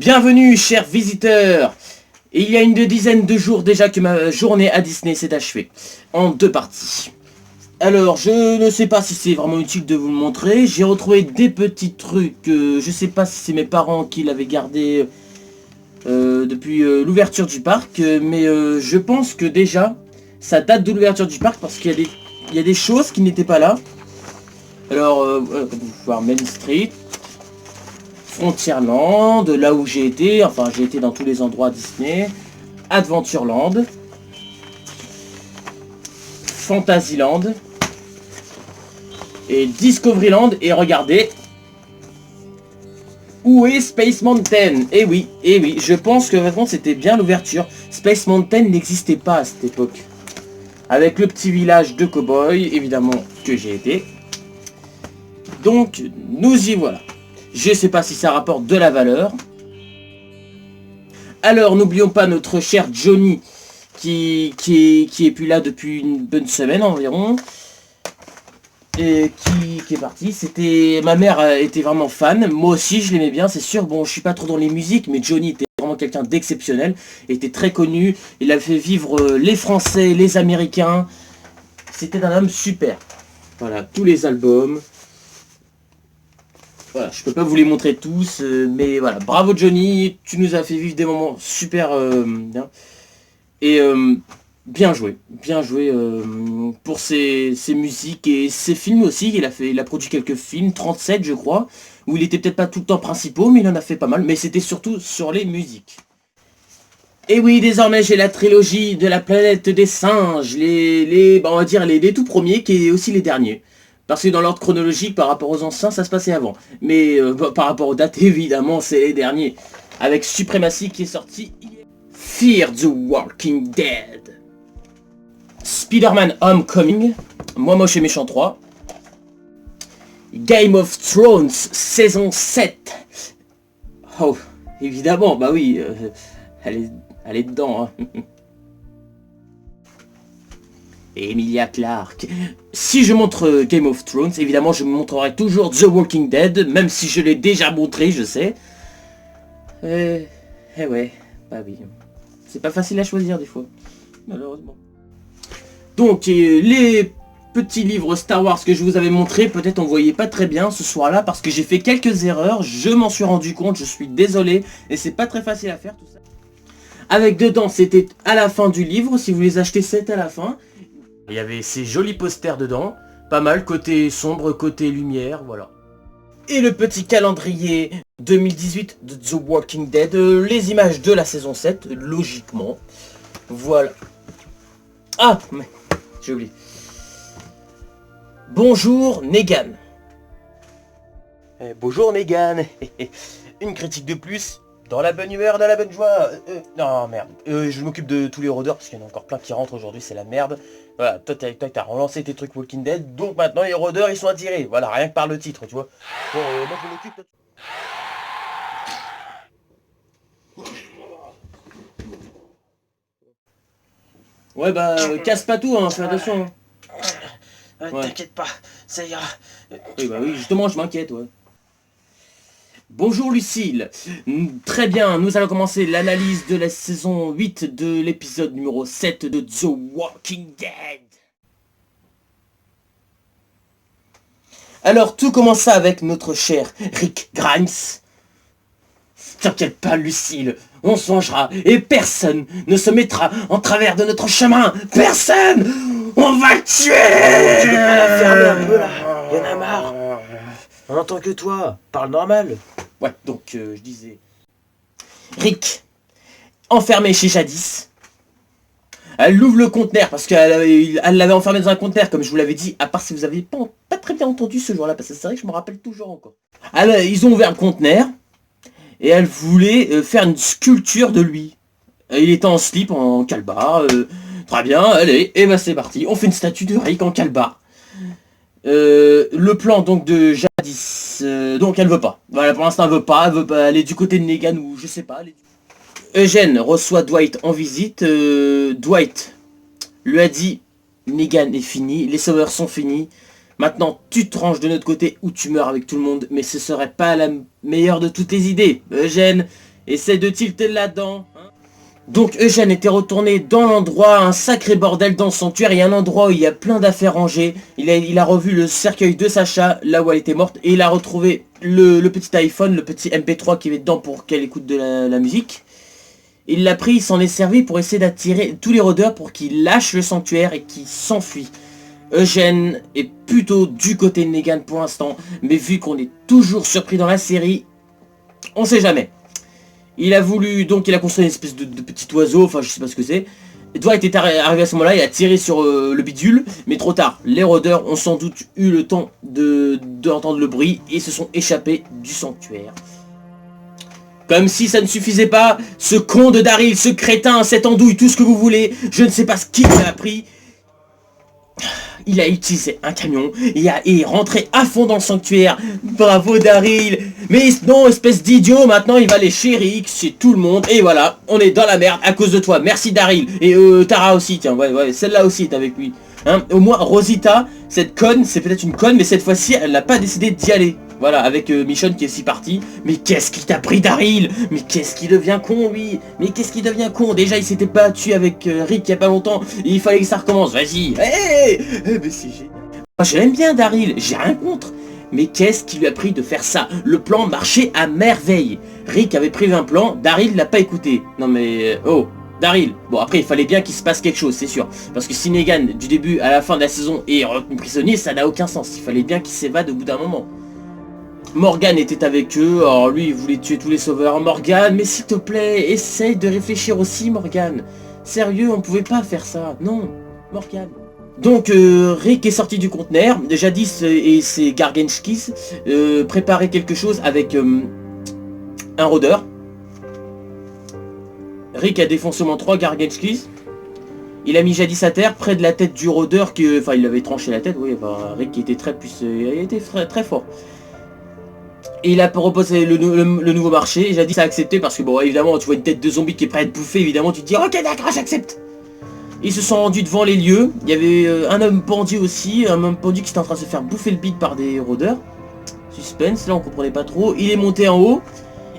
Bienvenue, chers visiteurs. Et il y a une dizaine de jours déjà que ma journée à Disney s'est achevée, en 2 parties. Alors, je ne sais pas si c'est vraiment utile de vous le montrer. J'ai retrouvé des petits trucs, je sais pas si c'est mes parents qui l'avaient gardé depuis l'ouverture du parc, mais je pense que déjà, ça date de l'ouverture du parc parce qu'il y a des choses qui n'étaient pas là. Alors, comme vous pouvez voir, Main Street, Frontierland, là où j'ai été, enfin j'ai été dans tous les endroits Disney, Adventureland, Fantasyland et Discoveryland, et regardez, où est Space Mountain? Eh oui, je pense que vraiment c'était bien l'ouverture. Space Mountain n'existait pas à cette époque. Avec le petit village de cow-boys, évidemment, que j'ai été. Donc, nous y voilà. Je sais pas si ça rapporte de la valeur. Alors, n'oublions pas notre cher Johnny, qui est plus là depuis une bonne semaine environ. Et qui est parti. Ma mère était vraiment fan. Moi aussi, je l'aimais bien, c'est sûr. Bon, je suis pas trop dans les musiques, mais Johnny était vraiment quelqu'un d'exceptionnel. Il était très connu. Il a fait vivre les Français, les Américains. C'était un homme super. Voilà, tous les albums. Voilà, je peux pas vous les montrer tous, mais voilà, bravo Johnny, tu nous as fait vivre des moments super bien. Et bien joué pour ses musiques et ses films aussi. Il a produit quelques films, 37 je crois, où il était peut-être pas tout le temps principaux, mais il en a fait pas mal, mais c'était surtout sur les musiques. Et oui, désormais j'ai la trilogie de la planète des singes, on va dire les tout premiers, qui est aussi les derniers. Parce que dans l'ordre chronologique, par rapport aux anciens, ça se passait avant. Mais par rapport aux dates, évidemment, c'est les derniers. Avec Supremacy qui est sorti hier. Fear the Walking Dead. Spider-Man Homecoming. Moi moche et méchant 3. Game of Thrones, saison 7. Oh, évidemment, bah oui, elle est dedans, hein. Et Emilia Clarke. Si je montre Game of Thrones, évidemment je montrerai toujours The Walking Dead, même si je l'ai déjà montré, je sais. Eh ouais, bah oui. C'est pas facile à choisir des fois, malheureusement. Donc les petits livres Star Wars que je vous avais montré, peut-être on voyait pas très bien ce soir-là parce que j'ai fait quelques erreurs, je m'en suis rendu compte, je suis désolé, et c'est pas très facile à faire tout ça. Avec dedans, c'était à la fin du livre, si vous les achetez, c'est à la fin. Il y avait ces jolis posters dedans, pas mal, côté sombre, côté lumière, voilà. Et le petit calendrier 2018 de The Walking Dead, les images de la saison 7, logiquement. Voilà. Ah, mais j'ai oublié. Bonjour Negan. Bonjour Negan. Une critique de plus. Dans la bonne humeur, dans la bonne joie. Non, merde. Je m'occupe de tous les rôdeurs parce qu'il y en a encore plein qui rentrent aujourd'hui, c'est la merde. Voilà, toi t'as relancé tes trucs Walking Dead, donc maintenant les rôdeurs ils sont attirés. Voilà, rien que par le titre, tu vois. Bon, moi je m'occupe. Ouais, bah, casse pas tout, hein, fais attention. Ouais. T'inquiète pas, ça ira. Oui, bah oui, justement, je m'inquiète, ouais. Bonjour Lucille. Très bien, nous allons commencer l'analyse de la saison 8 de l'épisode numéro 7 de The Walking Dead. Alors tout commença avec notre cher Rick Grimes. T'inquiète pas Lucille, on songera et personne ne se mettra en travers de notre chemin. Personne. On va le tuer. Tu veux pas la fermer un peu là? Y'en a marre. On entend que toi, parle normal. Ouais, donc je disais... Rick, enfermé chez Jadis. Elle ouvre le conteneur parce qu'elle l'avait enfermé dans un conteneur, comme je vous l'avais dit, à part si vous avez pas très bien entendu ce jour-là, parce que c'est vrai que je me rappelle toujours encore. Alors, ils ont ouvert le conteneur, et elle voulait faire une sculpture de lui. Il était en slip, en calbar, très bien, allez, et bah c'est parti, on fait une statue de Rick en calbar. Le plan donc de Jadis, donc elle veut pas. Voilà, pour l'instant elle veut pas aller du côté de Negan ou je sais pas. Eugène reçoit Dwight en visite. Dwight lui a dit Negan est fini, les sauveurs sont finis. Maintenant tu te ranges de notre côté ou tu meurs avec tout le monde. Mais ce serait pas la meilleure de toutes les idées. Eugène, Essaie de tilter là-dedans. Donc Eugène était retourné dans l'endroit, un sacré bordel dans le sanctuaire. Il y a un endroit où il y a plein d'affaires rangées. Il a revu le cercueil de Sacha, là où elle était morte. Et il a retrouvé le petit iPhone, le petit MP3 qui est dedans pour qu'elle écoute de la musique. Il l'a pris, il s'en est servi pour essayer d'attirer tous les rôdeurs pour qu'ils lâchent le sanctuaire et qu'ils s'enfuient. Eugène est plutôt du côté de Negan pour l'instant, mais vu qu'on est toujours surpris dans la série, on sait jamais. Il a construit une espèce de petit oiseau, enfin je sais pas ce que c'est. Dwight est arrivé à ce moment-là, il a tiré sur le bidule, mais trop tard. Les rôdeurs ont sans doute eu le temps d'entendre le bruit et se sont échappés du sanctuaire. Comme si ça ne suffisait pas, ce con de Daryl, ce crétin, cette andouille, tout ce que vous voulez, je ne sais pas ce qu'il a appris. Il a utilisé un camion et est rentré à fond dans le sanctuaire. Bravo Daryl. Mais non, espèce d'idiot, maintenant il va aller chez Rick, chez tout le monde. Et voilà, on est dans la merde à cause de toi. Merci Daryl. Et Tara aussi, tiens, ouais, celle-là aussi est avec lui. Hein, au moins Rosita, cette conne, c'est peut-être une conne, mais cette fois-ci, elle n'a pas décidé d'y aller. Voilà, avec Michonne qui est si parti. Mais qu'est-ce qui t'a pris Daryl? Mais qu'est-ce qui devient con lui? Mais qu'est-ce qui devient con? Déjà il s'était battu avec Rick il y a pas longtemps. Et il fallait que ça recommence, vas-y. Mais c'est génial. Moi je l'aime bien Daryl, j'ai rien contre. Mais qu'est-ce qui lui a pris de faire ça? Le plan marchait à merveille. Rick avait prévu un plan, Daryl l'a pas écouté. Non mais... oh Daryl, bon après il fallait bien qu'il se passe quelque chose, c'est sûr. Parce que si Negan, du début à la fin de la saison, est retenu prisonnier, ça n'a aucun sens. Il fallait bien qu'il s'évade au bout d'un moment. Morgan était avec eux, alors lui il voulait tuer tous les sauveurs. Morgan, mais s'il te plaît, essaye de réfléchir aussi Morgan. Sérieux, on pouvait pas faire ça, non, Morgan. Donc Rick est sorti du conteneur, jadis et ses Gargenskis préparaient quelque chose avec un rôdeur. Rick a défoncé au moins 3 Gargenskis. Il a mis jadis à terre près de la tête du rôdeur, enfin il avait tranché la tête, oui, enfin, Rick était très puissant, il était très fort. Et il a proposé le nouveau marché, et jadis a accepté parce que bon évidemment tu vois une tête de zombie qui est prête à être bouffée, évidemment tu te dis ok d'accord j'accepte. Ils se sont rendus devant les lieux, il y avait un homme pendu aussi, un homme pendu qui était en train de se faire bouffer le bide par des rôdeurs. Suspense, là on comprenait pas trop, il est monté en haut,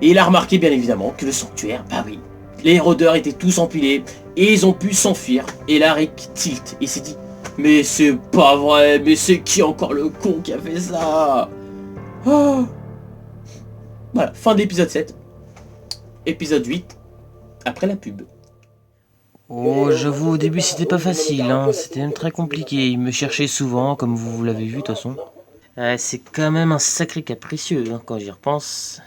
et il a remarqué bien évidemment que le sanctuaire, bah oui, les rôdeurs étaient tous empilés, et ils ont pu s'enfuir, et là Rick tilt, et s'est dit mais c'est pas vrai, mais c'est qui encore le con qui a fait ça? Oh. Voilà, fin d'épisode 7. Épisode 8, après la pub. Oh, j'avoue, au début c'était pas facile, hein. C'était même très compliqué. Il me cherchait souvent, comme vous l'avez vu de toute façon. C'est quand même un sacré capricieux, hein, quand j'y repense.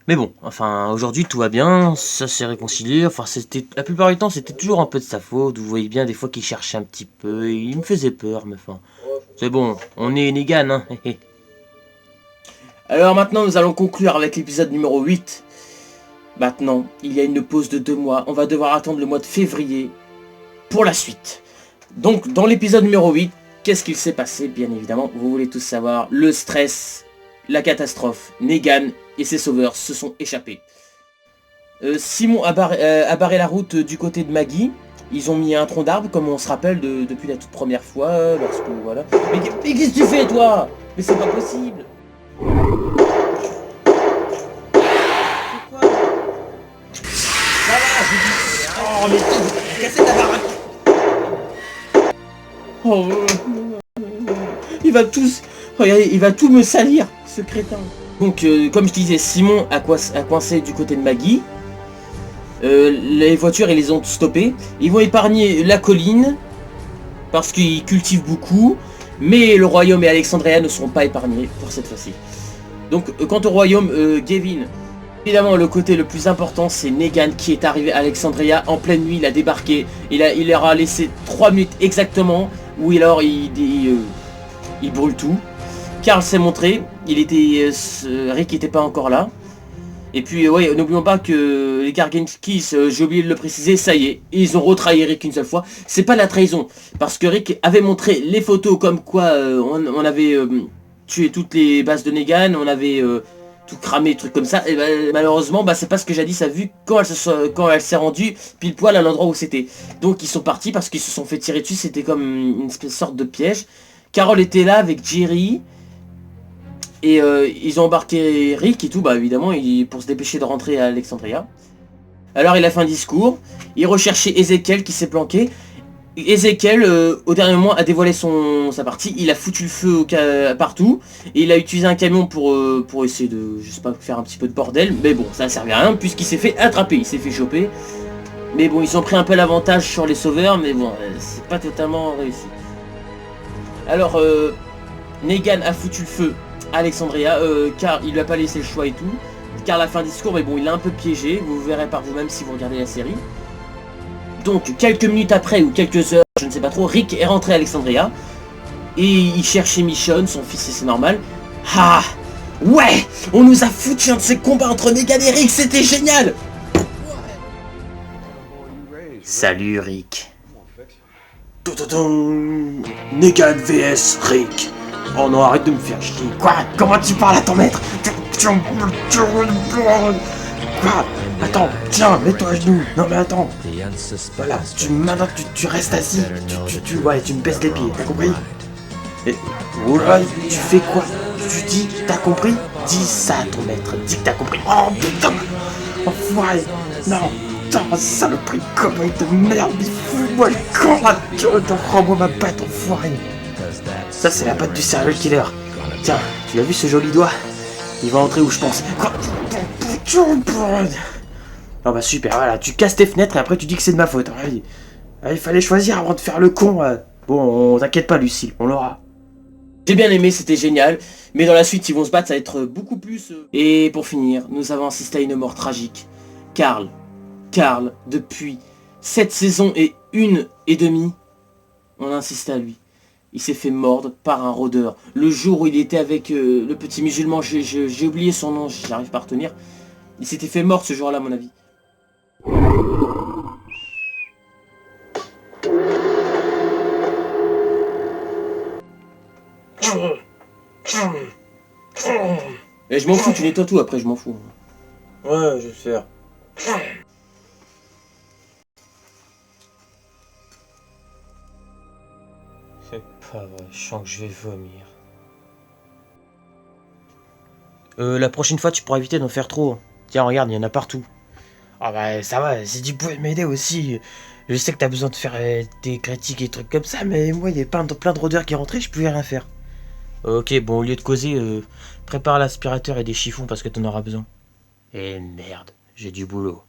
Mais bon, enfin, aujourd'hui tout va bien, ça s'est réconcilié. Enfin, la plupart du temps c'était toujours un peu de sa faute. Vous voyez bien des fois qu'il cherchait un petit peu, il me faisait peur, mais enfin... C'est bon, on est Negan, hein. Alors maintenant, nous allons conclure avec l'épisode numéro 8. Maintenant, il y a une pause de 2 mois. On va devoir attendre le mois de février pour la suite. Donc, dans l'épisode numéro 8, qu'est-ce qu'il s'est passé? Bien évidemment, vous voulez tous savoir. Le stress, la catastrophe. Negan et ses sauveurs se sont échappés. Simon a barré la route du côté de Maggie. Ils ont mis un tronc d'arbre, comme on se rappelle depuis la toute première fois, lorsque, voilà. Mais qu'est-ce que tu fais, toi? Mais c'est pas possible. C'est quoi? Ça va, j'ai dit... Oh, mais cassez ta baraque. Oh, il va tous... Regardez, il va tout me salir, ce crétin. Donc, comme je disais, Simon a coincé du côté de Maggie. Les voitures, ils les ont stoppées. Ils vont épargner la colline parce qu'ils cultivent beaucoup, mais le royaume et Alexandria ne seront pas épargnés pour cette fois-ci. Donc quant au royaume, Gavin, évidemment le côté le plus important c'est Negan qui est arrivé à Alexandria en pleine nuit, il a débarqué, il leur a laissé 3 minutes exactement où alors il brûle tout. Carl s'est montré, Rick n'était pas encore là. Et puis ouais, n'oublions pas que les Gargenskis, j'ai oublié de le préciser, ça y est, ils ont retrahi Rick une seule fois. C'est pas de la trahison, parce que Rick avait montré les photos comme quoi on avait tué toutes les bases de Negan, on avait tout cramé, trucs comme ça. Et malheureusement, c'est pas ce que Jadis a vu quand elle s'est rendue pile poil à l'endroit où c'était. Donc ils sont partis parce qu'ils se sont fait tirer dessus, c'était comme une sorte de piège. Carol était là avec Jerry. Et ils ont embarqué Rick et tout, bah évidemment, pour se dépêcher de rentrer à Alexandria. Alors il a fait un discours, il recherchait Ezekiel qui s'est planqué. Ezekiel, au dernier moment, a dévoilé sa partie, il a foutu le feu partout, et il a utilisé un camion pour essayer de, je sais pas, faire un petit peu de bordel, mais bon, ça a servi à rien, puisqu'il s'est fait attraper, il s'est fait choper. Mais bon, ils ont pris un peu l'avantage sur les sauveurs, mais bon, c'est pas totalement réussi. Alors, Negan a foutu le feu à Alexandria, car il lui a pas laissé le choix et tout, car la fin du discours, mais bon, il l'a un peu piégé, vous verrez par vous-même si vous regardez la série. Donc, quelques minutes après, ou quelques heures, je ne sais pas trop, Rick est rentré à Alexandria, et il cherchait Michonne, son fils, et c'est normal. Ah ouais, on nous a foutu un de ces combats entre Negan et Rick, c'était génial. Salut Rick. Negan vs Rick. Oh non, arrête de me faire chier. Quoi? Comment tu parles à ton maître? Quoi? Attends, tiens, mets-toi à genoux. Non mais attends. Voilà, maintenant tu restes assis. Ouais, tu me baisses les pieds, t'as compris? Ouais, tu fais quoi? Tu dis, t'as compris? Dis ça à ton maître, dis que t'as compris. Oh putain! Enfoiré! Non! Putain, saloperie, cowboy de merde! Fous-moi le camp là! Rends-moi ma patte, enfoiré! Ça, c'est la patte du serial killer. Tiens, tu as vu ce joli doigt? Il va entrer où je pense. Oh bah super, voilà, tu casses tes fenêtres et après tu dis que c'est de ma faute. Il fallait choisir avant de faire le con. Bon, t'inquiète pas Lucille, on l'aura. J'ai bien aimé, c'était génial, mais dans la suite ils vont se battre, ça va être beaucoup plus... Et pour finir, nous avons assisté à une mort tragique. Carl, depuis 7 saisons et 1 et demie, on a insisté à lui. Il s'est fait mordre par un rôdeur. Le jour où il était avec le petit musulman, j'ai oublié son nom, j'arrive pas à retenir. Il s'était fait mordre ce jour-là à mon avis. Et je m'en fous, tu nettoies tout après, je m'en fous. Ouais, je vais le faire. C'est pas vrai, je sens que je vais vomir. La prochaine fois, tu pourras éviter d'en faire trop. Tiens, regarde, il y en a partout. Ah bah ça va, si tu pouvais m'aider aussi. Je sais que t'as besoin de faire des critiques et trucs comme ça, mais moi il y a plein de rôdeurs qui rentraient, je pouvais rien faire. Ok, bon, au lieu de causer, prépare l'aspirateur et des chiffons parce que t'en auras besoin. Et merde, j'ai du boulot.